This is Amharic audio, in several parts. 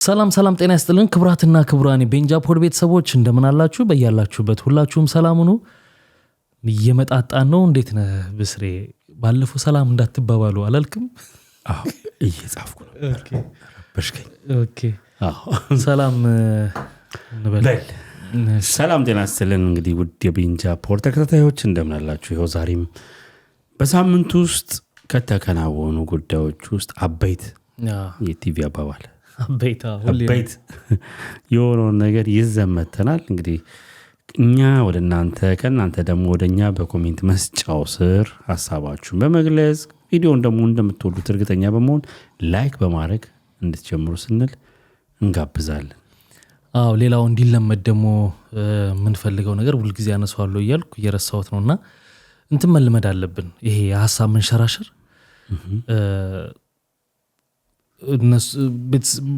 ሰላም ጤና ይስጥልን ክብራትና ክብራኒ ቤንጃ ፖድ ቤተሰቦች እንደምን አላችሁ? በያላችሁበት ሁላችሁም ሰላም ሁኑ። እየመጣጣን ነው። እንዴት ነህ ብስሬ? ባለፈው ሰላም እንዳትባባሉ አላልክም? አዎ እየጻፍኩ ነው። ኦኬ ሰላም እንበል። ሰላም ጤና ይስጥልን። እንግዲህ ውድ የቤንጃ ፖድ ተከታታዮች እንደምን አላችሁ? ይኸው ዛሬም በሳምንቱ ውስጥ ከተከናወኑ ጉዳዮች ውስጥ አበይት የቲቪ አባባል አበይት የሆነውን ነገር ይዘን መጥተናል። እንግዲህ እኛ ወደ እናንተ ከእናንተ ደግሞ ወደኛ በኮሜንት መስጫው ስር ሀሳባችሁን በመግለጽ ቪዲዮውን ደግሞ እንደምትወዱት እርግጠኛ በመሆን ላይክ በማድረግ እንድትጀምሩ ስንል እንጋብዛለን። አዎ ሌላው እንዲለመድ ደግሞ የምንፈልገው ነገር ሁልጊዜ አነሳዋለሁ እያልኩ እየረሳሁት ነውና እንትን መልመድ አለብን። ይሄ የሀሳብ መንሸራሸር እነሱ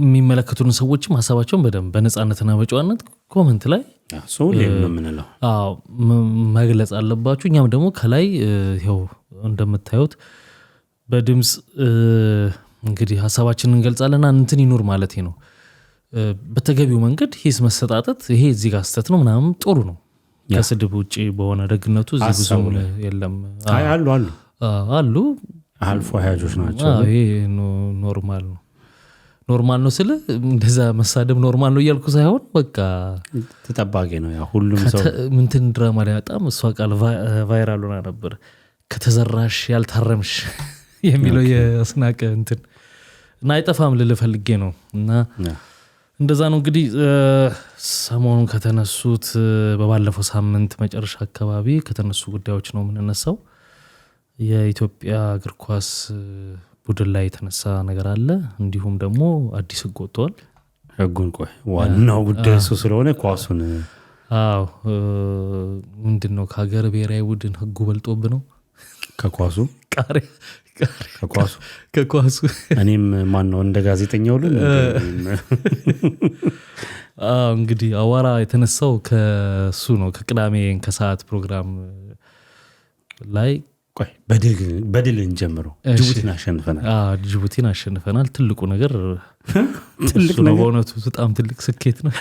የሚመለከቱን ሰዎችም ሀሳባቸውን በደንብ በነፃነትና በጨዋነት ኮሜንት ላይ መግለጽ አለባችሁ። እኛም ደግሞ ከላይ ይኸው እንደምታዩት በድምፅ እንግዲህ ሀሳባችንን እንገልጻለና እንትን ይኑር ማለት ነው። በተገቢው መንገድ ሂስ መሰጣጠት ይሄ እዚህ ጋር ስተት ነው ምናምን ጥሩ ነው። ከስድብ ውጭ በሆነ ደግነቱ እዚህ ብዙ የለም። አሉ አልፎ ሀያጆች ናቸው። ይሄ ኖርማል ነው ስለ እንደዛ መሳደብ ኖርማል ነው እያልኩ ሳይሆን በቃ ተጠባቂ ነው። ያ ሁሉም ሰው ምንትን ድራማ ላይ በጣም እሷ ቃል ቫይራል ሆና ነበር። ከተዘራሽ ያልታረምሽ የሚለው የአስናቀ እንትን እና አይጠፋም ልል ፈልጌ ነው። እና እንደዛ ነው እንግዲህ ሰሞኑን ከተነሱት በባለፈው ሳምንት መጨረሻ አካባቢ ከተነሱ ጉዳዮች ነው የምንነሳው። የኢትዮጵያ እግር ኳስ ቡድን ላይ የተነሳ ነገር አለ። እንዲሁም ደግሞ አዲስ ህግ ወጥቷል። ህጉን ዋናው ጉዳይ እሱ ስለሆነ ኳሱን ምንድነው ከሀገር ብሔራዊ ቡድን ህጉ በልጦብ ነው ከኳሱ እኔም ማነው እንደ ጋዜጠኛው እንግዲህ አዋራ የተነሳው ከሱ ነው። ከቅዳሜ ከሰዓት ፕሮግራም ላይ በድል እንጀምረው። ጅቡቲን አሸንፈናል። ትልቁ ነገር ነው በእውነቱ በጣም ትልቅ ስኬት ነው።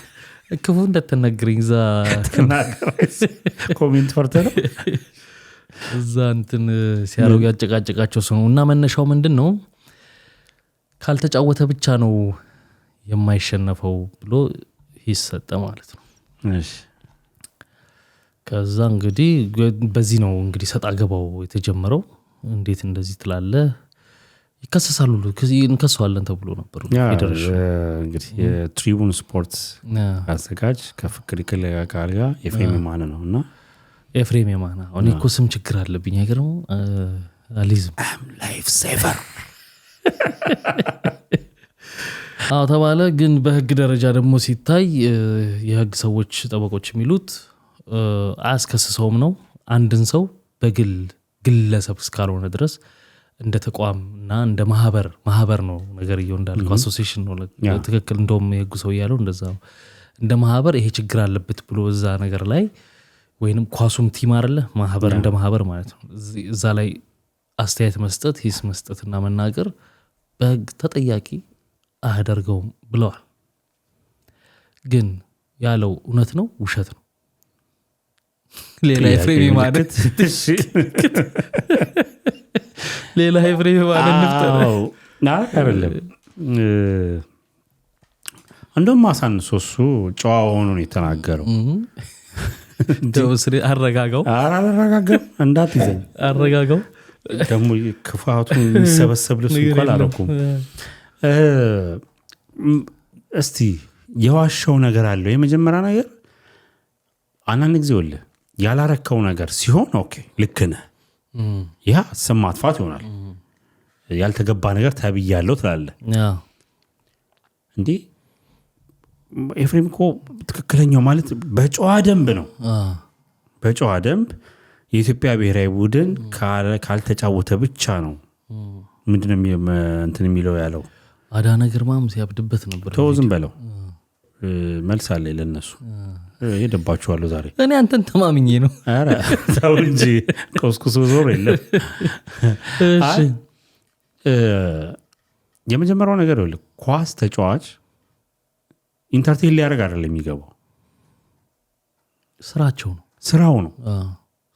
ክፉ እንደተነግረኝ እዛ ኮሜንት ፈርተህ ነው እዛ እንትን ሲያረጉ ያጨቃጨቃቸው ሰው ነው። እና መነሻው ምንድን ነው? ካልተጫወተ ብቻ ነው የማይሸነፈው ብሎ ይሰጠ ማለት ነው። ከዛ እንግዲህ በዚህ ነው እንግዲህ ሰጣ ገባው የተጀመረው። እንዴት እንደዚህ ትላለ? ይከሰሳሉ እንከሰዋለን ተብሎ ነበር። እንግዲህ የትሪቡን ስፖርት አዘጋጅ ከፍቅር ይከለጋል ጋር ኤፍሬም የማነ ነው። እና ኤፍሬም የማነ እኔ እኮ ስም ችግር አለብኝ አይገርም አሊዝም ላይፍ ሴቨር ተባለ። ግን በህግ ደረጃ ደግሞ ሲታይ የህግ ሰዎች ጠበቆች የሚሉት አያስከስሰውም ነው። አንድን ሰው በግል ግለሰብ እስካልሆነ ድረስ እንደ ተቋም እና እንደ ማህበር ነው ነገርየው እንዳልከው አሶሲዬሽን ነው ትክክል። እንደውም የህጉ ሰው ያለው እንደዛ ነው። እንደ ማህበር ይሄ ችግር አለበት ብሎ እዛ ነገር ላይ ወይንም ኳሱም ቲም አይደለ ማህበር እንደ ማህበር ማለት ነው እዛ ላይ አስተያየት መስጠት ሂስ መስጠትና መናገር በህግ ተጠያቂ አያደርገውም ብለዋል። ግን ያለው እውነት ነው ውሸት ነው? ሌላ ኤፍሬም ማለት ነፍጠር አይደለም። እንደውም አሳንሶ እሱ ጨዋ ሆኖ ነው የተናገረው። ደውስሪ አረጋጋው እንዳትይዘኝ አረጋጋው ደግሞ ክፋቱን የሚሰበሰብ ልብስ እንኳን አላረኩም። እስቲ የዋሻው ነገር አለው። የመጀመሪያ ነገር አንዳንድ ጊዜ ወለ ያላረከው ነገር ሲሆን ኦኬ ልክ ነህ፣ ያ ስም ማጥፋት ይሆናል። ያልተገባ ነገር ተብያለሁ ትላለህ እንዴ? ኤፍሬም እኮ ትክክለኛው ማለት በጨዋ ደንብ ነው። በጨዋ ደንብ የኢትዮጵያ ብሔራዊ ቡድን ካልተጫወተ ብቻ ነው ምንድነው እንትን የሚለው ያለው። አዳነ ግርማም ሲያብድበት ነበር። ተወዝም በለው መልስ አለ ለነሱ ሄደባችኋለሁ ዛሬ። እኔ አንተን ተማምኜ ነው። ኧረ ተው እንጂ ቆስቁስ ዞር የለም። የመጀመሪያው ነገር ኳስ ተጫዋች ኢንተርቴን ሊያደርግ አይደለም የሚገባው ስራቸው ነው ስራው ነው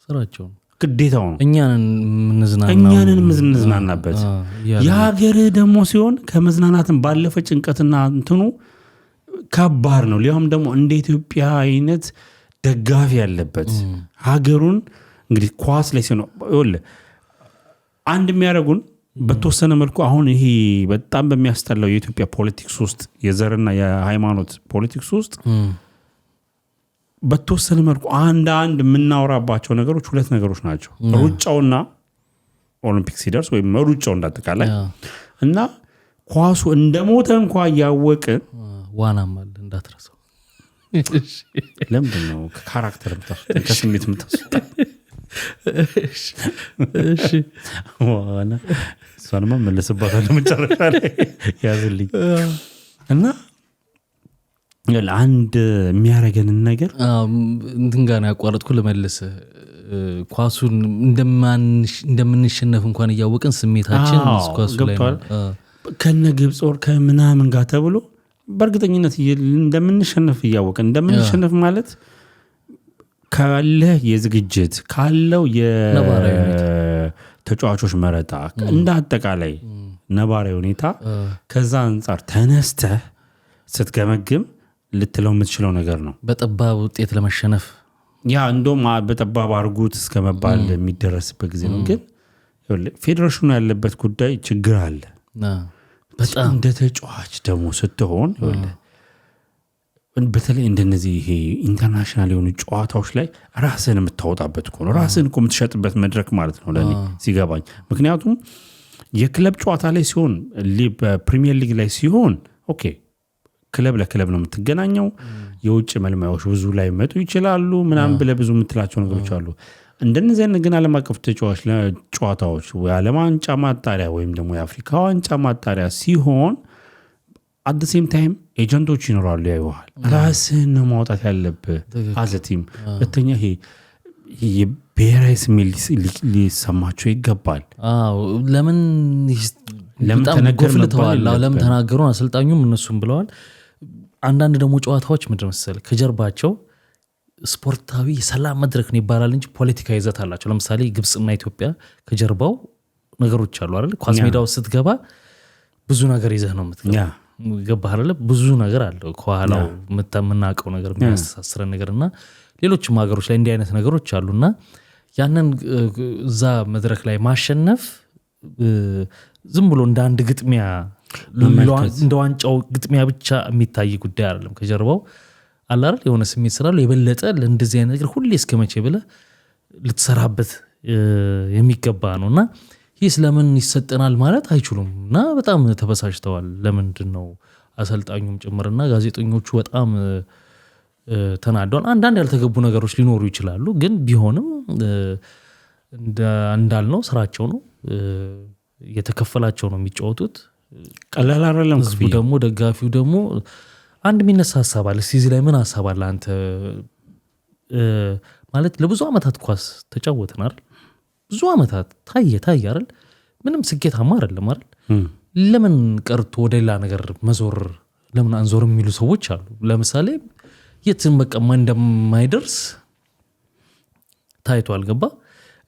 ስራቸው ነው ግዴታው ነው እኛንን ምንዝናናበት የሀገር ደግሞ ሲሆን ከመዝናናትን ባለፈ ጭንቀትና እንትኑ ከባድ ነው ሊያውም ደግሞ እንደ ኢትዮጵያ አይነት ደጋፊ ያለበት ሀገሩን እንግዲህ ኳስ ላይ ሲሆን ይኸውልህ አንድ የሚያደርጉን በተወሰነ መልኩ አሁን ይሄ በጣም በሚያስጠላው የኢትዮጵያ ፖለቲክስ ውስጥ የዘርና የሃይማኖት ፖለቲክስ ውስጥ በተወሰነ መልኩ አንድ የምናወራባቸው ነገሮች ሁለት ነገሮች ናቸው ሩጫውና ኦሎምፒክ ሲደርስ ወይም ሩጫው እንዳጠቃላይ እና ኳሱ እንደሞተ እንኳን ያወቅን ዋናም አለ እንዳትረሳው ለምንድን ነው ካራክተር ምታስወጣ ከስሜት ምታስወጣ እሺ ዋና እሷንማ መለስባታለሁ መጨረሻ ላይ ያዝልኝ እና አንድ የሚያረገንን ነገር እንትን ጋር ያቋረጥኩ ለመለስ ኳሱን እንደምንሸነፍ እንኳን እያወቅን ስሜታችን ኳሱ ላይ ከነ ግብጽ ወር ከምናምን ጋር ተብሎ በእርግጠኝነት እንደምንሸነፍ እያወቅን እንደምንሸነፍ ማለት ካለ የዝግጅት ካለው የተጫዋቾች መረጣ እንደ አጠቃላይ ነባራዊ ሁኔታ ከዛ አንፃር ተነስተህ ስትገመግም ልትለው የምትችለው ነገር ነው በጠባብ ውጤት ለመሸነፍ ያ እንደውም በጠባብ አርጉት እስከመባል የሚደረስበት ጊዜ ነው ግን ፌዴሬሽኑ ያለበት ጉዳይ ችግር አለ በጣም እንደ ተጫዋች ደግሞ ስትሆን በተለይ እንደነዚህ ይሄ ኢንተርናሽናል የሆኑ ጨዋታዎች ላይ ራስን የምታወጣበት እኮ ነው ራስን እኮ የምትሸጥበት መድረክ ማለት ነው ለኔ ሲገባኝ ምክንያቱም የክለብ ጨዋታ ላይ ሲሆን በፕሪሚየር ሊግ ላይ ሲሆን ኦኬ ክለብ ለክለብ ነው የምትገናኘው የውጭ መልማዮች ብዙ ላይ መጡ ይችላሉ ምናምን ብለህ ብዙ የምትላቸው ነገሮች አሉ እንደነዚህ ግን ዓለም አቀፍ ጨዋታዎች ወይ ዓለም ዋንጫ ማጣሪያ ወይም ደግሞ የአፍሪካ ዋንጫ ማጣሪያ ሲሆን at the same time ኤጀንቶች ይኖራሉ ያዩሃል ራስህን ነው ማውጣት ያለብህ አዘቲም በተኛ ይሄ የብሔራዊ ስሜት ሊሰማቸው ይገባል ለምን ተናገሩ አሰልጣኙም እነሱም ብለዋል አንዳንድ ደግሞ ጨዋታዎች ምንድን መሰለህ ከጀርባቸው ስፖርታዊ የሰላም መድረክ ነው ይባላል እንጂ ፖለቲካ ይዘት አላቸው ለምሳሌ ግብጽና ኢትዮጵያ ከጀርባው ነገሮች አሉ አይደል ኳስ ሜዳው ስትገባ ብዙ ነገር ይዘህ ነው የምትገባው ገባህ አይደል ብዙ ነገር አለው ከኋላው የምናውቀው ነገር የሚያስተሳስረን ነገርና ሌሎችም ሀገሮች ላይ እንዲህ አይነት ነገሮች አሉና ያንን እዛ መድረክ ላይ ማሸነፍ ዝም ብሎ እንደ አንድ ግጥሚያ እንደ ዋንጫው ግጥሚያ ብቻ የሚታይ ጉዳይ አይደለም ከጀርባው አለ አይደል የሆነ ስሜት ስላለው የበለጠ ለእንደዚህ አይነት ነገር ሁሌ እስከመቼ ብለህ ልትሰራበት የሚገባ ነውና ይህ ስለምን ይሰጠናል ማለት አይችሉም እና በጣም ተበሳጭተዋል ለምንድን ነው አሰልጣኙም ጭምርና ጋዜጠኞቹ በጣም ተናደዋል አንዳንድ ያልተገቡ ነገሮች ሊኖሩ ይችላሉ ግን ቢሆንም እንዳልነው ስራቸው ነው የተከፈላቸው ነው የሚጫወቱት ቀላል አይደለም ህዝቡ ደግሞ ደጋፊው ደግሞ አንድ የሚነሳ ሐሳብ አለ እዚህ ላይ ምን ሐሳብ አለ አንተ ማለት ለብዙ አመታት ኳስ ተጫወተን አይደል ብዙ አመታት ታየ አይደል ምንም ስኬታማ አይደለም አይደል ለምን ቀርቶ ወደ ሌላ ነገር መዞር ለምን አንዞር የሚሉ ሰዎች አሉ ለምሳሌ የትም በቃ እንደማይደርስ ታይቷል ገባ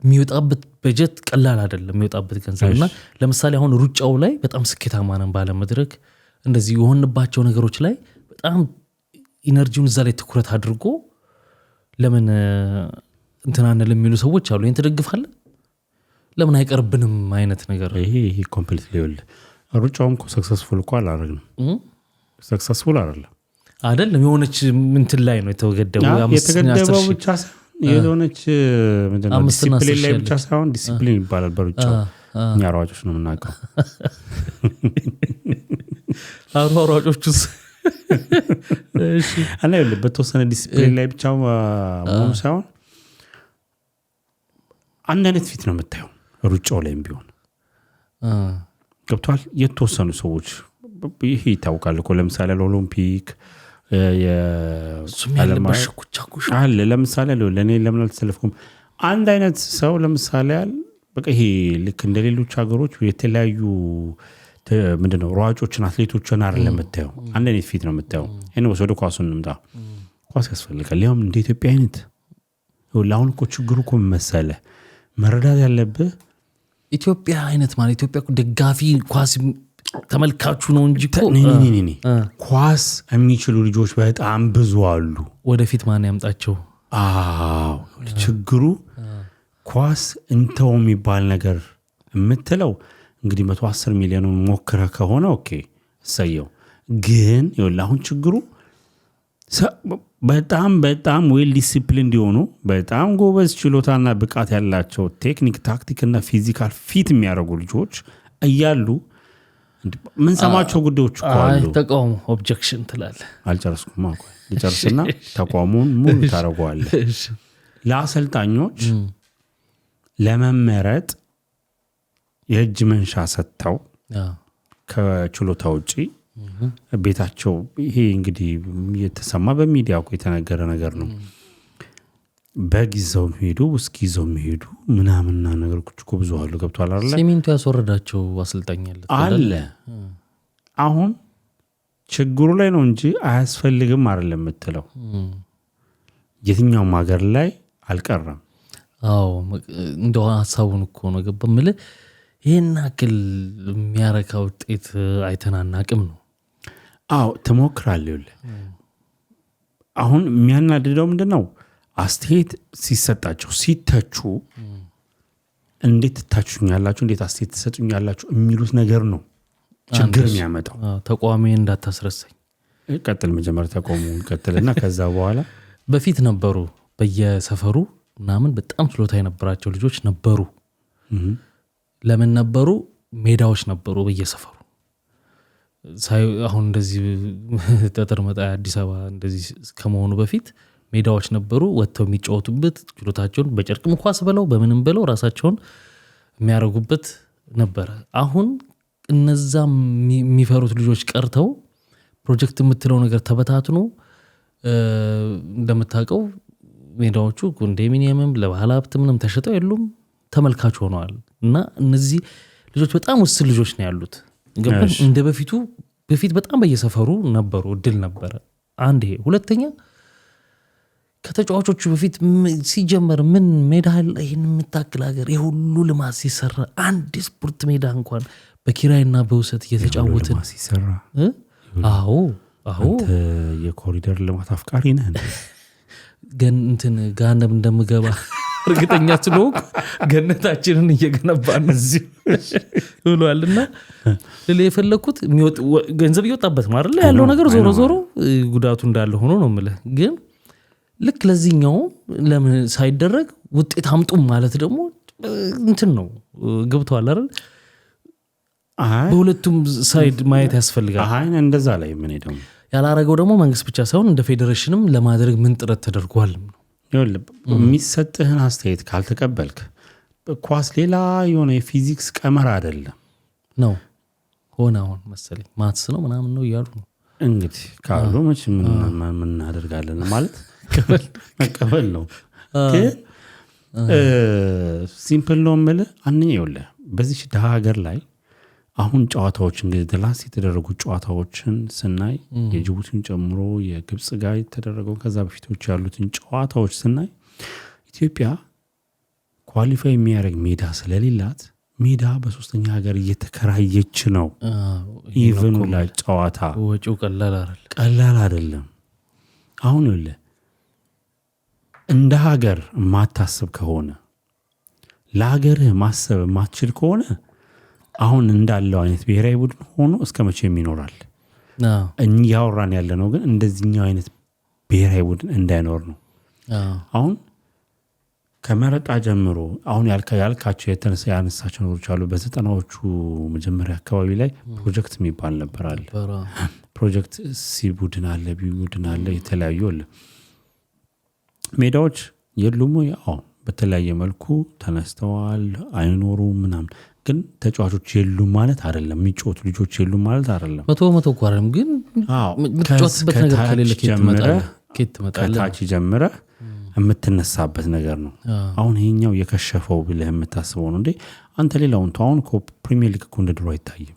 የሚወጣበት በጀት ቀላል አይደለም የሚወጣበት ገንዘብና ለምሳሌ አሁን ሩጫው ላይ በጣም ስኬታማ ነን ባለ መድረክ እንደዚህ የሆንባቸው ነገሮች ላይ በጣም ኢነርጂውን እዛ ላይ ትኩረት አድርጎ ለምን እንትናን ለሚሉ ሰዎች አሉ ይሄን ትደግፋለህ ለምን አይቀርብንም አይነት ነገር ይሄ ኮምፕሊትሊ ይወል ሩጫውም ሰክሰስፉል እኮ አላረግንም ሰክሰስፉል አይደለም የሆነች እንትን ላይ ነው የተገደበው ብቻ የሆነች ምንድነው ዲሲፕሊን ላይ ብቻ ሳይሆን ዲሲፕሊን ይባላል በሩጫው እኛ ሯጮች ነው የምናውቀው ሯጮቹስ እሺ አና በተወሰነ ዲሲፕሊን ላይ ብቻ መሆኑ ሳይሆን አንድ አይነት ፊት ነው የምታየው ሩጫው ላይም ቢሆን ገብቷል የተወሰኑ ሰዎች ይሄ ይታወቃል እኮ ለምሳሌ ለኦሎምፒክ አለ ለምሳሌ ለኔ ለምን አልተሰለፍኩም አንድ አይነት ሰው ለምሳሌ በቃ ይሄ ልክ እንደሌሎች ሀገሮች የተለያዩ ምንድነው ሯጮችን አትሌቶችን አይደለም የምታየው አንድ አይነት ፊት ነው የምታየው ኤኒዌይስ ወደ ኳሱ እንምጣ። ኳስ ያስፈልጋል። ያውም እንደ ኢትዮጵያ አይነት አሁን እኮ ችግሩ እኮ መሰለህ መረዳት ያለብህ ኢትዮጵያ አይነት ማለት ኢትዮጵያ ደጋፊ ኳስ ተመልካቹ ነው እንጂ ኳስ የሚችሉ ልጆች በጣም ብዙ አሉ። ወደፊት ማን ያምጣቸው? ችግሩ ኳስ እንተው የሚባል ነገር የምትለው እንግዲህ 110 ሚሊዮን ሞክረ ከሆነ ኦኬ ሰየው። ግን ይኸውልህ አሁን ችግሩ በጣም በጣም ዌል ዲሲፕሊን እንዲሆኑ በጣም ጎበዝ ችሎታና ብቃት ያላቸው ቴክኒክ ታክቲክና ፊዚካል ፊት የሚያደርጉ ልጆች እያሉ ምን ሰማቸው ጉዳዮች እኮ አሉ። ተቃውሞ ኦብጀክሽን ትላለህ። አልጨረስኩም አልኩ። ልጨርስና ተቋሙን ሙሉ ታረጋዋለህ። ለአሰልጣኞች ለመመረጥ የእጅ መንሻ ሰጥተው ከችሎታ ውጪ ቤታቸው ይሄ እንግዲህ የተሰማ በሚዲያ እኮ የተነገረ ነገር ነው። በጊዜው ሄዱ እስኪዘው ሄዱ ምናምንና ነገሮች እኮ ብዙ አሉ። ገብቷል አይደል? ሲሚንቶ ያስወረዳቸው አሰልጣኝ አለ። አሁን ችግሩ ላይ ነው እንጂ አያስፈልግም አይደለም የምትለው። የትኛውም ሀገር ላይ አልቀረም። እንደው ሐሳቡን እኮ ነው ገባምለ ይሄን አክል የሚያረካ ውጤት አይተናናቅም ነው። ትሞክራለህ። አሁን የሚያናድደው ምንድነው? አስተያየት ሲሰጣቸው ሲተቹ እንዴት ትታቹኛላችሁ፣ እንዴት አስተያየት ትሰጡኛላችሁ የሚሉት ነገር ነው ችግር የሚያመጣው። ተቋሚ እንዳታስረሳኝ። ቀጥል፣ መጀመሪያ ተቋሙን ቀጥልና ከዛ በኋላ በፊት ነበሩ በየሰፈሩ ምናምን በጣም ችሎታ የነበራቸው ልጆች ነበሩ። ለምን ነበሩ? ሜዳዎች ነበሩ በየሰፈሩ። አሁን እንደዚህ ጠጠር መጣያ አዲስ አበባ እንደዚህ ከመሆኑ በፊት ሜዳዎች ነበሩ፣ ወጥተው የሚጫወቱበት ችሎታቸውን በጨርቅም ኳስ በለው በምንም በለው ራሳቸውን የሚያረጉበት ነበረ። አሁን እነዛ የሚፈሩት ልጆች ቀርተው ፕሮጀክት የምትለው ነገር ተበታትኖ እንደምታውቀው ሜዳዎቹ ኮንዶሚኒየምም ለባህል ሀብት ምንም ተሸጠው የሉም፣ ተመልካች ሆነዋል። እና እነዚህ ልጆች በጣም ውስን ልጆች ነው ያሉት። ገባን? እንደ በፊት በጣም በየሰፈሩ ነበሩ፣ እድል ነበረ። አንድ ይሄ። ሁለተኛ ከተጫዋቾቹ በፊት ሲጀመር ምን ሜዳ ይሄን የምታክል ሀገር የሁሉ ልማት ሲሰራ አንድ ስፖርት ሜዳ እንኳን በኪራይና በውሰት እየተጫወትን ሲሰራ አዎ የኮሪደር ልማት አፍቃሪ ነህ እንትን ገሃነም እንደምገባ እርግጠኛ ስለሆንኩ ገነታችንን እየገነባን እዚህ ብሏልና ለለ የፈለኩት ገንዘብ እየወጣበት ነው አይደል ያለው ነገር ዞሮ ዞሮ ጉዳቱ እንዳለ ሆኖ ነው የምልህ። ግን ልክ ለዚህኛው ለምን ሳይደረግ ውጤት አምጡም ማለት ደግሞ እንትን ነው ገብቷል አይደል? በሁለቱም ሳይድ ማየት ያስፈልጋል። እንደዛ ላይ ምን ሄደው ያላረገው ደግሞ መንግስት ብቻ ሳይሆን እንደ ፌዴሬሽንም ለማድረግ ምን ጥረት ተደርጓል ነው። የሚሰጥህን አስተያየት ካልተቀበልክ ኳስ ሌላ የሆነ የፊዚክስ ቀመር አይደለም ነው ሆነ አሁን መሰለኝ ማትስ ነው ምናምን ነው እያሉ ነው እንግዲህ ካሉ መች ምን እናደርጋለን ማለት መቀበል ነው። ግን ሲምፕል ነው የምልህ። አንኛ ይኸውልህ በዚህ ደሃ ሀገር ላይ አሁን ጨዋታዎች እንግዲህ ደላስ የተደረጉ ጨዋታዎችን ስናይ የጅቡቲን ጨምሮ የግብጽ ጋር የተደረገው ከዛ በፊቶች ያሉትን ጨዋታዎች ስናይ ኢትዮጵያ ኳሊፋይ የሚያደርግ ሜዳ ስለሌላት ሜዳ በሶስተኛ ሀገር እየተከራየች ነው። ኢቭን ላይ ጨዋታ ወጪው ቀላል አይደለም። አሁን ይኸውልህ እንደ ሀገር ማታስብ ከሆነ ለሀገርህ ማሰብ ማትችል ከሆነ አሁን እንዳለው አይነት ብሔራዊ ቡድን ሆኖ እስከመቼም ይኖራል? ያወራን ያለ ነው ግን እንደዚህኛው አይነት ብሔራዊ ቡድን እንዳይኖር ነው። አሁን ከመረጣ ጀምሮ አሁን ያልካቸው የተነሳ ያነሳቸው ነገሮች አሉ። በ90ዎቹ መጀመሪያ አካባቢ ላይ ፕሮጀክት የሚባል ነበር አለ። ፕሮጀክት ሲ ቡድን አለ፣ ቢ ቡድን አለ፣ የተለያዩ አለ። ሜዳዎች የሉም። ያው በተለያየ መልኩ ተነስተዋል አይኖሩም ምናምን። ግን ተጫዋቾች የሉም ማለት አይደለም፣ የሚጫወቱ ልጆች የሉም ማለት አይደለም። መቶ ቋረም ግን የምትጫወትበት ነገር ከሌለ ኬት ትመጣለህ። ከታች ጀምረህ የምትነሳበት ነገር ነው። አሁን ይሄኛው የከሸፈው ብለህ የምታስበው ነው እንዴ? አንተ ሌላውን አሁን ፕሪሚየር ሊግ እኮ እንደ ድሮ አይታይም።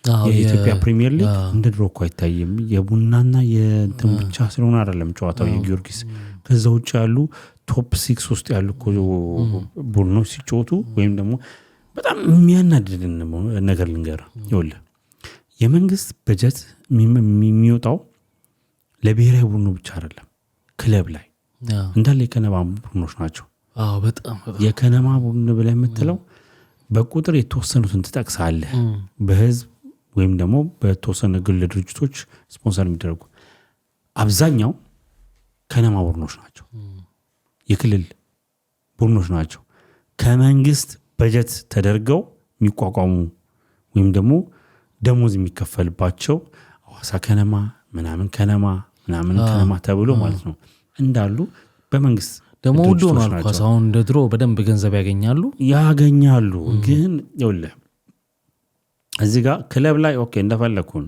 የኢትዮጵያ ፕሪሚየር ሊግ እንደ ድሮ እኮ አይታይም። የቡናና የእንትን ብቻ ስለሆነ አይደለም ጨዋታው የጊዮርጊስ ከዛ ውጭ ያሉ ቶፕ 6 ውስጥ ያሉ እኮ ቡድኖች ሲጫወቱ ወይም ደግሞ በጣም የሚያናድድን ነገር ልንገር ይኸውልህ የመንግስት በጀት የሚወጣው ለብሔራዊ ቡድኑ ብቻ አይደለም ክለብ ላይ እንዳለ የከነማ ቡድኖች ናቸው። በጣም የከነማ ቡድን ብለህ የምትለው በቁጥር የተወሰኑትን ትጠቅሳለህ በህዝብ ወይም ደግሞ በተወሰነ ግል ድርጅቶች ስፖንሰር የሚደረጉ አብዛኛው ከነማ ቡድኖች ናቸው። የክልል ቡድኖች ናቸው ከመንግስት በጀት ተደርገው የሚቋቋሙ ወይም ደግሞ ደሞዝ የሚከፈልባቸው ሐዋሳ ከነማ ምናምን ከነማ ተብሎ ማለት ነው እንዳሉ በመንግስት ደግሞ ውድ ሆኗል ኳስ አሁን እንደ ድሮ በደንብ ገንዘብ ያገኛሉ። ግን ይኸውልህ እዚህ ጋር ክለብ ላይ ኦኬ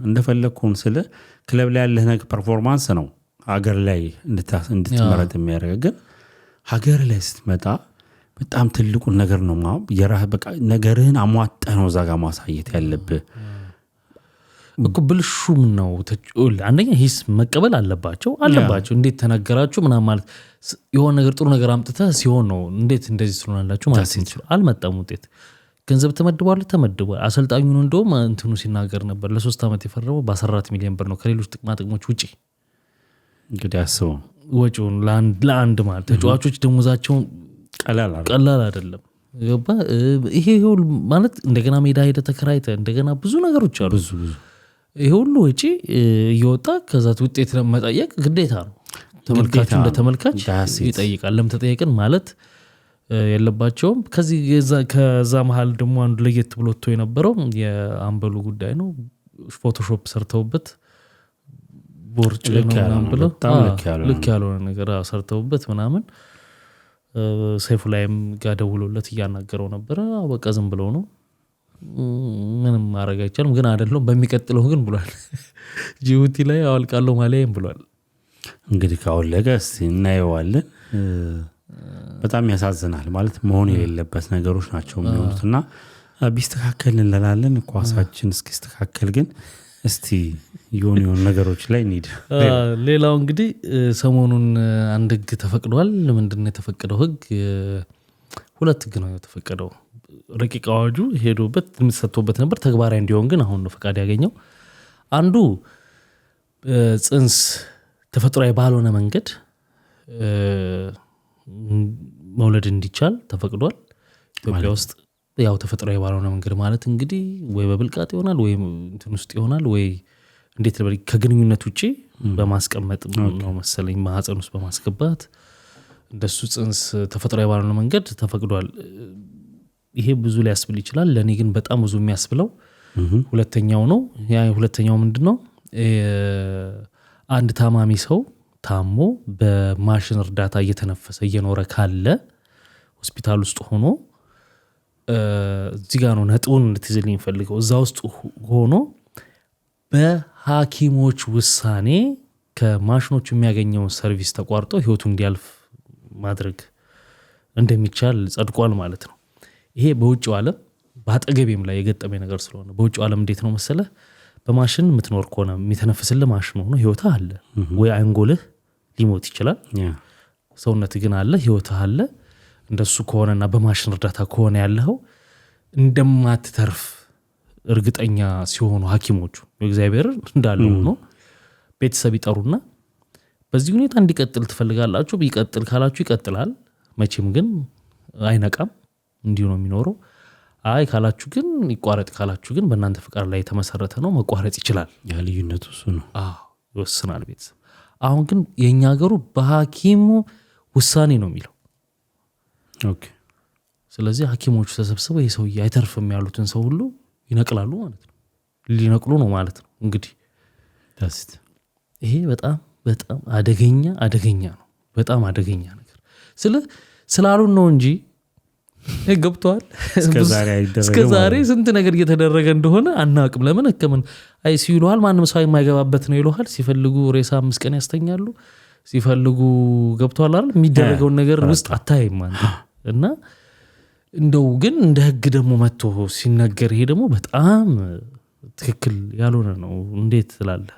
እንደፈለኩን ስለ ክለብ ላይ ያለህ ነገር ፐርፎርማንስ ነው ሀገር ላይ እንድትመረጥ የሚያደርግ ግን ሀገር ላይ ስትመጣ በጣም ትልቁን ነገር ነው የራህ በቃ ነገርህን አሟጠህ ነው እዛ ጋር ማሳየት ያለብህ እኮ ብልሹም ነው አንደኛ ሂስ መቀበል አለባቸው እንዴት ተነገራችሁ ምናምን ማለት የሆነ ነገር ጥሩ ነገር አምጥተህ ሲሆን ነው እንዴት እንደዚህ ስለሆነላችሁ ማለት ነው አልመጣም ውጤት ገንዘብ ተመድቧል አሰልጣኙ ነው እንደውም እንትኑ ሲናገር ነበር ለ3 አመት የፈረመው በ14 ሚሊዮን ብር ነው ከሌሎች ጥቅሞች ውጪ እንግዲህ አስበው ወጪውን ለአንድ ማለት ተጫዋቾች ደሞዛቸው ቀላል አይደለም ገባ ይሄ ሁሉ ማለት እንደገና ሜዳ ሄደ ተከራይተ እንደገና ብዙ ነገሮች አሉ ብዙ ይሄ ሁሉ ወጪ እየወጣ ከዛ ውጤት ለመጠየቅ ግዴታ ነው ተመልካቹ እንደተመልካች ይጠይቃል ለምተጠየቅን ማለት የለባቸውም ከዛ መሃል ደግሞ አንዱ ለየት ብሎቶ የነበረው የአምበሉ ጉዳይ ነው ፎቶሾፕ ሰርተውበት ቦርጭ ነው ብለው ልክ ያልሆነ ነገር ሰርተውበት ምናምን ሰይፉ ላይም ጋር ደውሎለት እያናገረው ነበር በቃ ዝም ብለው ነው ምንም ማድረግ አይቻልም ግን አይደለም በሚቀጥለው ግን ብሏል ጅቡቲ ላይ አወልቃለሁ ማለይም ብሏል እንግዲህ ካወለቀ እናየዋለን በጣም ያሳዝናል ማለት መሆን የሌለበት ነገሮች ናቸው የሚሆኑትና ቢስተካከል እንላለን ኳሳችን እስኪስተካከል ግን እስቲ የሆኑ ነገሮች ላይ እንሂድ ሌላው እንግዲህ ሰሞኑን አንድ ህግ ተፈቅዷል ምንድነው የተፈቀደው ህግ ሁለት ህግ ነው የተፈቀደው ረቂቅ አዋጁ ሄዶበት ተሰጥቶበት ነበር ተግባራዊ እንዲሆን ግን አሁን ነው ፈቃድ ያገኘው አንዱ ጽንስ ተፈጥሯዊ ባልሆነ መንገድ መውለድ እንዲቻል ተፈቅዷል ኢትዮጵያ ውስጥ ያው ተፈጥሯዊ ባልሆነ መንገድ ማለት እንግዲህ ወይ በብልቃጥ ይሆናል ወይ እንትን ውስጥ ይሆናል ወይ እንዴት ለበል ከግንኙነት ውጪ በማስቀመጥ ነው መሰለኝ ማህፀን ውስጥ በማስገባት እንደሱ ጽንስ ተፈጥሯዊ ባልሆነ መንገድ ተፈቅዷል ይሄ ብዙ ሊያስብል ይችላል ለኔ ግን በጣም ብዙ የሚያስብለው ሁለተኛው ነው ያ ሁለተኛው ምንድነው አንድ ታማሚ ሰው ታሞ በማሽን እርዳታ እየተነፈሰ እየኖረ ካለ ሆስፒታል ውስጥ ሆኖ እዚህ ጋር ነው ነጥቡን እንድትይዝልኝ ፈልገው እዛ ውስጥ ሆኖ በሐኪሞች ውሳኔ ከማሽኖቹ የሚያገኘው ሰርቪስ ተቋርጦ ህይወቱ እንዲያልፍ ማድረግ እንደሚቻል ጸድቋል ማለት ነው ይሄ በውጭው ዓለም በአጠገቤም ላይ የገጠመኝ ነገር ስለሆነ በውጭው ዓለም እንዴት ነው መሰለህ በማሽን የምትኖር ከሆነ የሚተነፍስልህ ማሽን ሆኖ ህይወትህ አለ ወይ አንጎልህ ሊሞት ይችላል ሰውነት ግን አለ ህይወትህ አለ እንደሱ ከሆነና በማሽን እርዳታ ከሆነ ያለው እንደማትተርፍ እርግጠኛ ሲሆኑ ሐኪሞቹ እግዚአብሔር እንዳለው ነው ቤተሰብ ይጠሩና በዚህ ሁኔታ እንዲቀጥል ትፈልጋላችሁ ቢቀጥል ካላችሁ ይቀጥላል መቼም ግን አይነቃም እንዲሁ ነው የሚኖረው አይ ካላችሁ ግን ይቋረጥ ካላችሁ ግን በእናንተ ፍቃድ ላይ የተመሰረተ ነው መቋረጥ ይችላል ያ ልዩነቱ እሱ ነው ይወስናል ቤተሰብ አሁን ግን የኛ ሀገሩ በሐኪሙ ውሳኔ ነው የሚለው ኦኬ ስለዚህ ሐኪሞቹ ተሰብስበው ይሄ ሰው አይተርፍም ያሉትን ሰው ሁሉ ይነቅላሉ ማለት ነው ሊነቅሉ ነው ማለት ነው እንግዲህ ይሄ በጣም በጣም አደገኛ ነው በጣም አደገኛ ነገር ስላሉን ነው እንጂ ገብቷል እስከዛሬ ስንት ነገር እየተደረገ እንደሆነ አናውቅም ለምን ህክምን አይሲዩ ይሉሃል ማንም ሰው የማይገባበት ነው ይሉሃል ሲፈልጉ ሬሳ 5 ቀን ያስተኛሉ ሲፈልጉ ገብቷል አይደል የሚደረገው ነገር ውስጥ አታይም ማለት እና እንደው ግን እንደ ህግ ደግሞ መጥቶ ሲነገር ይሄ ደግሞ በጣም ትክክል ያልሆነ ነው እንዴት ትላለህ?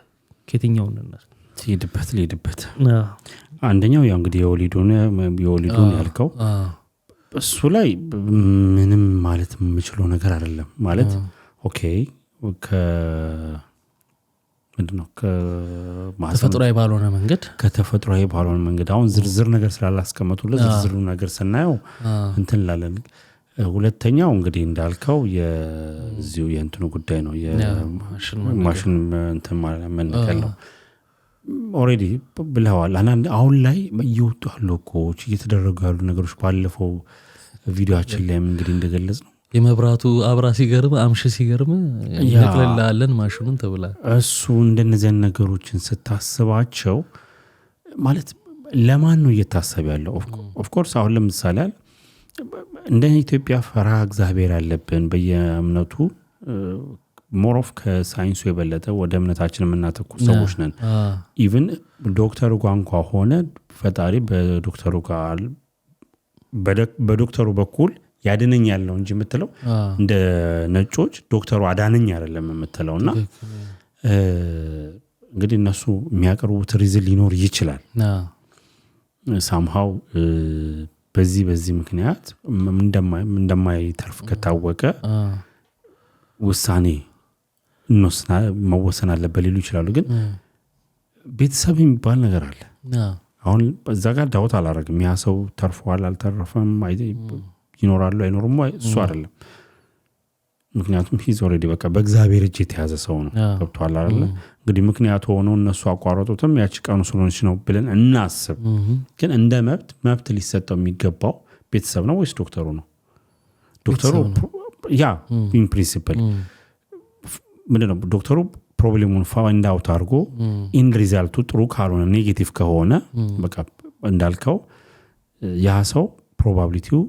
ከየትኛው እንነሳ? ሊሄድበት አንደኛው ያው እንግዲህ የወሊዱን ያልከው እሱ ላይ ምንም ማለት የምችለው ነገር አይደለም ማለት ኦኬ ምንድነው ከተፈጥሯዊ ባልሆነ መንገድ አሁን ዝርዝር ነገር ስላላስቀመጡለት ዝርዝሩ ነገር ስናየው እንትን ላለን ሁለተኛው እንግዲህ እንዳልከው የዚሁ የእንትኑ ጉዳይ ነው የማሽን እንትን መነቀል ነው ኦሬዲ ብለዋል አሁን ላይ እየወጡ ያሉ እኮች እየተደረጉ ያሉ ነገሮች ባለፈው ቪዲዮአችን ላይ እንግዲህ እንደገለጽ ነው የመብራቱ አብራ ሲገርም አምሽ ሲገርም ይነቅልልሃለን ማሽኑን ተብላ እሱ እንደነዚህ ነገሮችን ስታስባቸው ማለት ለማን ነው እየታሰብ ያለው ኦፍ ኮርስ አሁን ለምሳሌ እንደ ኢትዮጵያ ፈራህ እግዚአብሔር ያለብን በየእምነቱ ሞር ኦፍ ከሳይንሱ የበለጠ ወደ እምነታችን የምናተኩር ሰዎች ነን ኢቭን ዶክተሩ ጋር እንኳን ሆነ ፈጣሪ በዶክተሩ በኩል ያድነኛል ነው እንጂ የምትለው እንደ ነጮች ዶክተሩ አዳነኝ አይደለም የምትለውና እንግዲህ እነሱ የሚያቀርቡት ሪዝን ሊኖር ይችላል ሳምሃው በዚህ ምክንያት እንደማይተርፍ ከታወቀ ውሳኔ መወሰን አለበት ሊሉ ይችላሉ ግን ቤተሰብ የሚባል ነገር አለ አሁን በዛ ጋር ዳውት አላረግም ያ ሰው ተርፏል አልተረፈም ይኖራሉ አይኖርም እሱ አይደለም ምክንያቱም ሂዝ ኦሬዲ በቃ በእግዚአብሔር እጅ የተያዘ ሰው ነው ገብቷል አይደል እንግዲህ ምክንያቱ ሆኖ እነሱ አቋረጡትም ያቺ ቀኑ ስለሆነች ነው ብለን እናስብ ግን እንደ መብት ሊሰጠው የሚገባው ቤተሰብ ነው ወይስ ዶክተሩ ነው ዶክተሩ ያ ኢን ፕሪንሲፕል ምንድነው ዶክተሩ ፕሮብሌሙን ፋይንድ አውት አድርጎ ኢን ሪዛልቱ ጥሩ ካልሆነ ኔጌቲቭ ከሆነ በቃ እንዳልከው ያ ሰው ፕሮባቢሊቲው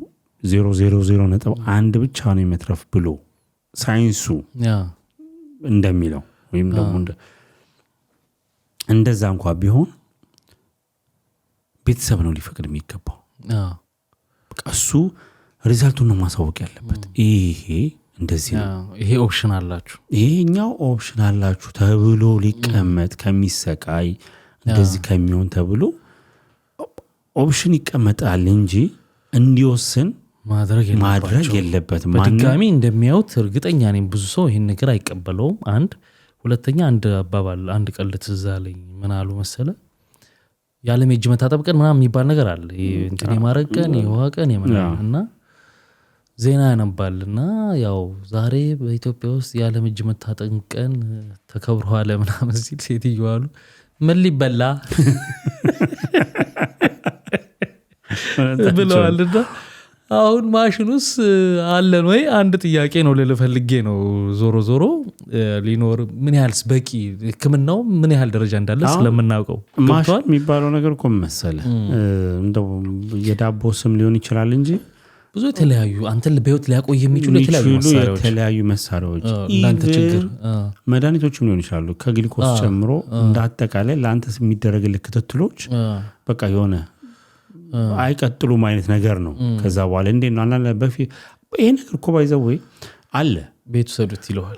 0.001 ብቻ ነው የመትረፍ ብሎ ሳይንሱ እንደሚለው ወይም ደግሞ እንደዛ እንኳን ቢሆን ቤተሰብ ነው ሊፈቅድ የሚገባው በቃ እሱ ሪዛልቱን ነው ማሳወቅ ያለበት ይሄ እንደዚህ ነው ይሄ ኦፕሽን አላችሁ ይሄኛው ኦፕሽን አላችሁ ተብሎ ሊቀመጥ ከሚሰቃይ እንደዚህ ከሚሆን ተብሎ ኦፕሽን ይቀመጣል እንጂ እንዲወስን ማድረግ የለበትም በድጋሚ እንደሚያዩት እርግጠኛ ነኝ ብዙ ሰው ይሄን ነገር አይቀበለውም አንድ ሁለተኛ አንድ አባባል አንድ ቀልድ ትዝ አለኝ ምን አሉ መሰለ ያለም እጅ መታጠብ ቀን ምናምን የሚባል ነገር አለ እንትን የማረግ ቀን የውሃ ቀን እና ዜና ያነባልና ያው ዛሬ በኢትዮጵያ ውስጥ ያለም እጅ መታጠብ ቀን ተከብሯል ምናምን ሲል ሴትየው አሉ ምን ሊበላ ብለዋልና አሁን ማሽኑስ አለን ወይ አንድ ጥያቄ ነው ልፈልጌ ነው ዞሮ ሊኖር ምን ያህልስ በቂ ህክምናው ምን ያህል ደረጃ እንዳለ ስለምናውቀው ማሽን የሚባለው ነገር እኮ መሰለ እንደው የዳቦ ስም ሊሆን ይችላል እንጂ ብዙ የተለያዩ አንተን በህይወት ሊያቆይ የሚችሉ የተለያዩ መሳሪያዎች እንዳንተ ችግር መድኃኒቶችም ሊሆን ይችላሉ ከግሉኮስ ጨምሮ እንዳጠቃላይ ለአንተ የሚደረግልህ ክትትሎች በቃ የሆነ አይቀጥሉም አይነት ነገር ነው ከዛ በኋላ እንዴ ነው አናለ በፊት ይሄ ነገር እኮ ባይዘው ወይ አለ ቤት ሰዱት ይለዋል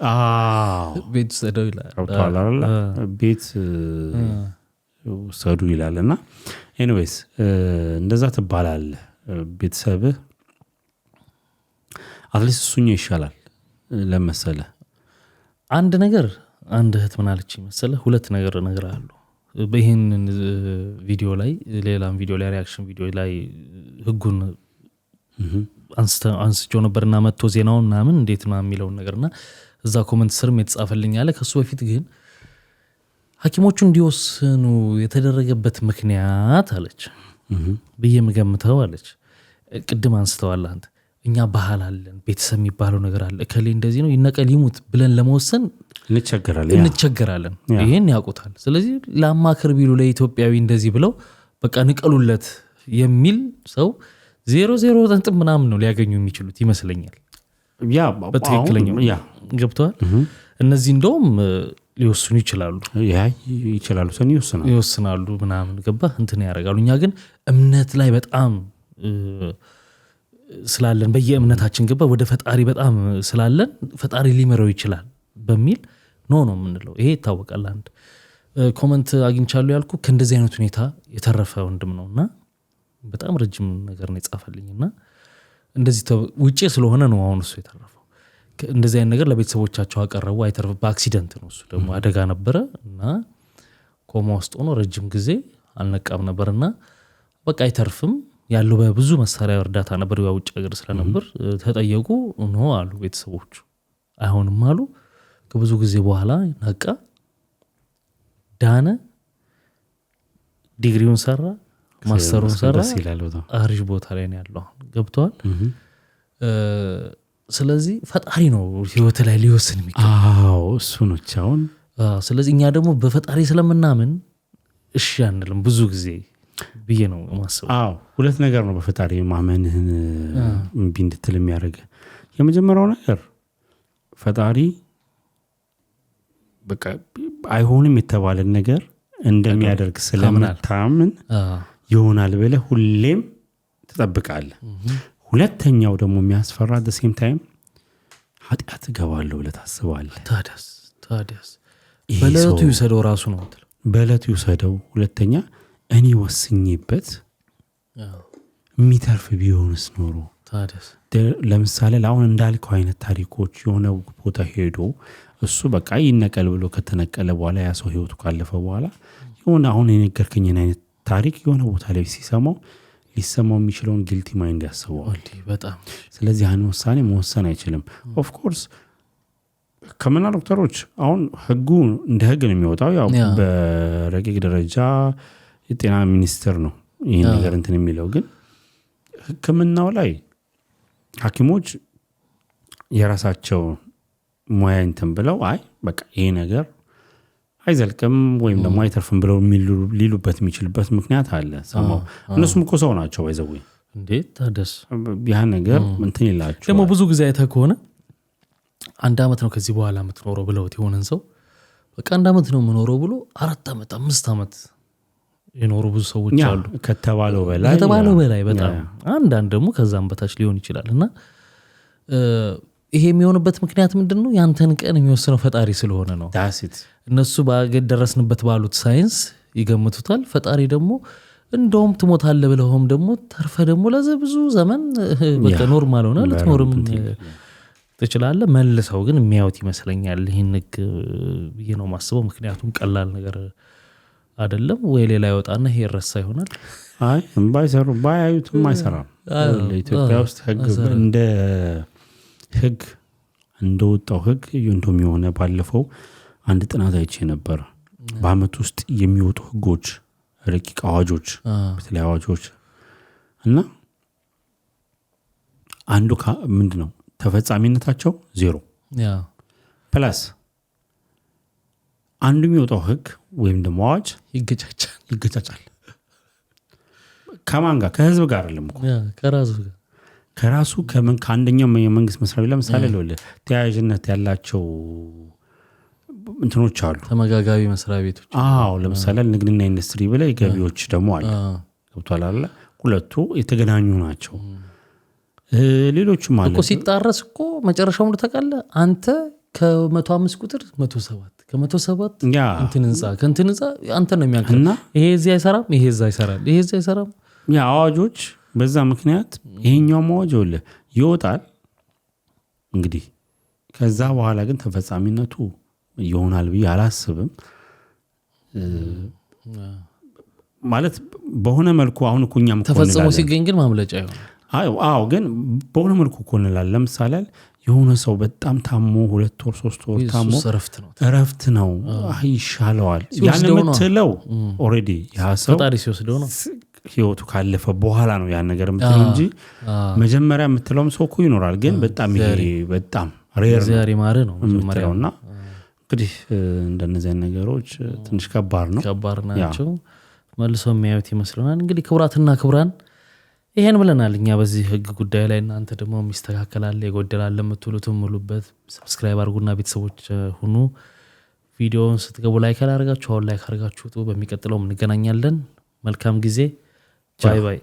ቤት ሰዱ ይላል አውጣላላ ቤት ሰዱ ይላልና ኤኒዌይስ እንደዛ ትባላለህ ቤተሰብህ አትሊስት እሱኛ ይሻላል ለመሰለ አንድ እህት ምን አለች መሰለ ሁለት ነገር አሉ በይሄን ቪዲዮ ላይ ሌላም ቪዲዮ ላይ ሪአክሽን ቪዲዮ ላይ ህጉን አንስቼው ነበርና መጥቶ ዜናውና ምን እንዴት ነው የሚለው ነገርና እዛ ኮሜንት ስርም የተጻፈልኝ አለ ከሱ በፊት ግን ሐኪሞቹ እንዲወስኑ የተደረገበት ምክንያት አለች በየመገምተው አለች ቅድም አንስተዋል አንተ እኛ ባህል አለን ቤተሰብ የሚባለው ነገር አለ ከሌ እንደዚህ ነው ይነቀል ይሙት ብለን ለመወሰን እንቸገራለን ይሄን ያውቁታል ስለዚህ ለማከር ቢሉ ለኢትዮጵያዊ እንደዚህ ብለው በቃ ንቀሉለት የሚል ሰው 0.0 ምናምን ነው ሊያገኙ የሚችሉት ይመስለኛል ያ በትክክለኛው ገብቷል እነዚህ እንደውም ሊወስኑ ይችላሉ ሰን ይወስናሉ ምናምን ገባ እንትን ያደርጋሉ እኛ ግን እምነት ላይ በጣም ስላለን በየእምነታችን ገባ ወደ ፈጣሪ በጣም ስላለን ፈጣሪ ሊመረው ይችላል በሚል ነው የምንለው። ይሄ ይታወቃል። አንድ ኮመንት አግኝቻለሁ ያልኩ ከእንደዚህ አይነት ሁኔታ የተረፈ ወንድም ነውና በጣም ረጅም ነገር ነው የጻፈልኝና እንደዚህ ውጪ ስለሆነ ነው አሁን እሱ የተረፈው። እንደዚህ አይነት ነገር ለቤተሰቦቻቸው አቀረቡ። አይተርፍ በአክሲደንት ነው እሱ ደግሞ አደጋ ነበረ እና ኮማ ውስጥ ሆኖ ረጅም ጊዜ አልነቃም ነበርና በቃ አይተርፍም ያለው በብዙ መሳሪያ እርዳታ ነበር ያውጭ ሀገር ስለነበር ተጠየቁ ነው አሉ ቤተሰቦቹ። አይሆንም አሉ። ከብዙ ጊዜ በኋላ ነቃ፣ ዳነ፣ ዲግሪውን ሰራ፣ ማስተሩን ሰራ፣ አሪፍ ቦታ ላይ ነው ያለው ገብቷል። ስለዚህ ፈጣሪ ነው ህይወት ላይ ሊወስን የሚገባው እሱ ነው ቻውን። ስለዚህ እኛ ደግሞ በፈጣሪ ስለምናምን እሺ አንልም ብዙ ጊዜ ብዬ ነው ማስበው። ሁለት ነገር ነው በፈጣሪ ማመንህን እምቢ እንድትል የሚያደርግ። የመጀመሪያው ነገር ፈጣሪ በቃ አይሆንም የተባለን ነገር እንደሚያደርግ ስለምታምን ይሆናል ብለህ ሁሌም ትጠብቃለህ። ሁለተኛው ደግሞ የሚያስፈራ the same time ኃጢአት እገባለሁ ብለህ ታስባለህ። ታዲያስ በለቱ ይሰደው ራሱ ነው በለቱ ይሰደው። ሁለተኛ እኔ ወስኜበት የሚተርፍ ቢሆንስ ኖሮ ታዲያስ ለምሳሌ አሁን እንዳልከው አይነት ታሪኮች የሆነ ቦታ ሄዶ እሱ በቃ ይነቀል ብሎ ከተነቀለ በኋላ ያ ሰው ህይወቱ ካለፈ በኋላ የሆነ አሁን የነገርከኝን አይነት ታሪክ የሆነ ቦታ ላይ ሲሰማው ሊሰማው የሚችለውን ጊልቲ ማይንድ ያስበዋል በጣም። ስለዚህ ያን ውሳኔ መወሰን አይችልም። ኦፍ ኮርስ ከመና ዶክተሮች አሁን ህጉ እንደ ህግ ነው የሚወጣው። ያው በረቂቅ ደረጃ የጤና ሚኒስቴር ነው ይሄን ነገር እንትን የሚለው። ግን ህክምናው ላይ ሐኪሞች የራሳቸው ሙያ እንትን ብለው አይ በቃ ይሄ ነገር አይዘልቅም ወይም ደግሞ አይተርፍም ብለው ሊሉበት የሚችልበት ምክንያት አለ። ሰማው እነሱም እኮ ሰው ናቸው ባይዘው እንዴት ታደስ ያ ነገር እንትን ይላችሁ። ደግሞ ብዙ ጊዜ አይተህ ከሆነ 1 አመት ነው ከዚህ በኋላ የምትኖረው ብለውት የሆነን ሰው በቃ 1 አመት ነው የምኖረው ብሎ 4 አመት 5 አመት የኖሩ ብዙ ሰዎች አሉ። ከተባለው በላይ በጣም አንዳንድ ደግሞ ከዛም በታች ሊሆን ይችላል። እና ይሄ የሚሆንበት ምክንያት ምንድነው? ያንተን ቀን የሚወስነው ፈጣሪ ስለሆነ ነው። እነሱ ባገደረስንበት ባሉት ሳይንስ ይገምቱታል። ፈጣሪ ደግሞ እንደውም ትሞታለህ ብለውም ደግሞ ተርፈ ደግሞ ለዘ ብዙ ዘመን በቃ ኖርማል ሆነ ልትኖርም ትችላለህ። መልሰው ግን የሚያዩት ይመስለኛል ይሄን ንግ ብዬ ነው ማስበው። ምክንያቱም ቀላል ነገር አይደለም። ወይ ሌላ ይወጣና ይሄ ረሳ ይሆናል። አይ ባይሰሩ ባያዩትም አይሰራም። ለኢትዮጵያ ውስጥ ህግ እንደ ህግ እንደወጣው ህግ እንደውም የሆነ ባለፈው አንድ ጥናት አይቼ ነበር። በአመት ውስጥ የሚወጡ ህጎች ረቂቅ አዋጆች በተለይ አዋጆች እና አንዱ ምንድነው ተፈጻሚነታቸው 0 ፕላስ አንዱ የሚወጣው ህግ ወይም ደግሞ አዋጅ ይገጫጫል። ከማን ጋር? ከህዝብ ጋር አይደለም እኮ ከራሱ ከአንደኛው የመንግስት መስሪያ ቤት ለምሳሌ ተያያዥነት ያላቸው እንትኖች አሉ፣ ተመጋጋቢ መስሪያ ቤቶች። ለምሳሌ ንግድና ኢንዱስትሪ ብለህ ገቢዎች ደግሞ አለ። ገብቷል አይደል? ሁለቱ የተገናኙ ናቸው። ሌሎችም አለ እኮ ሲጣረስ እኮ መጨረሻው ተቃለ አንተ ከ105 ቁጥር 107 ከ107 እንትን ህንጻ ከእንትን ህንጻ አንተ ነው የሚያንከና ይሄ እዚህ አይሰራም፣ ይሄ እዛ ይሰራል፣ ይሄ እዚህ አይሰራም። አዋጆች በዛ ምክንያት ይሄኛው አዋጅ ይወጣል። እንግዲህ ከዛ በኋላ ግን ተፈጻሚነቱ ይሆናል ብዬ አላስብም። ማለት በሆነ መልኩ አሁን እኮ እኛም ተፈጽሞ ሲገኝ ግን ማምለጫ ይሆናል። ግን በሆነ መልኩ እኮ እንላለን። ለምሳሌ የሆነ ሰው በጣም ታሞ 2 ወር 3 ወር ታሞ እረፍት ነው ይሻለዋል ያን የምትለው ኦሬዲ ያ ሰው ፈጣሪ ሲወስደው ነው ህይወቱ ካለፈ በኋላ ነው ያን ነገር የምትለው እንጂ መጀመሪያ የምትለውም ሰው እኮ ይኖራል። ግን በጣም ይሄ በጣም ሬር ነው መጀመሪያውና እንግዲህ እንደነዚህ ነገሮች ትንሽ ከባድ ናቸው። መልሶ የሚያዩት ይመስለናል። እንግዲህ ክቡራትና ክቡራን ይሄን ብለናል እኛ በዚህ ህግ ጉዳይ ላይ። እናንተ ደግሞ የሚስተካከላል የጎደላል የምትሉትም ሙሉበት ሰብስክራይብ አድርጉና ቤተሰቦች ሁኑ። ቪዲዮውን ስትገቡ ላይክ አድርጋችሁ አሁን ላይክ አድርጋችሁ በሚቀጥለው እንገናኛለን። መልካም ጊዜ። ባይ ባይ።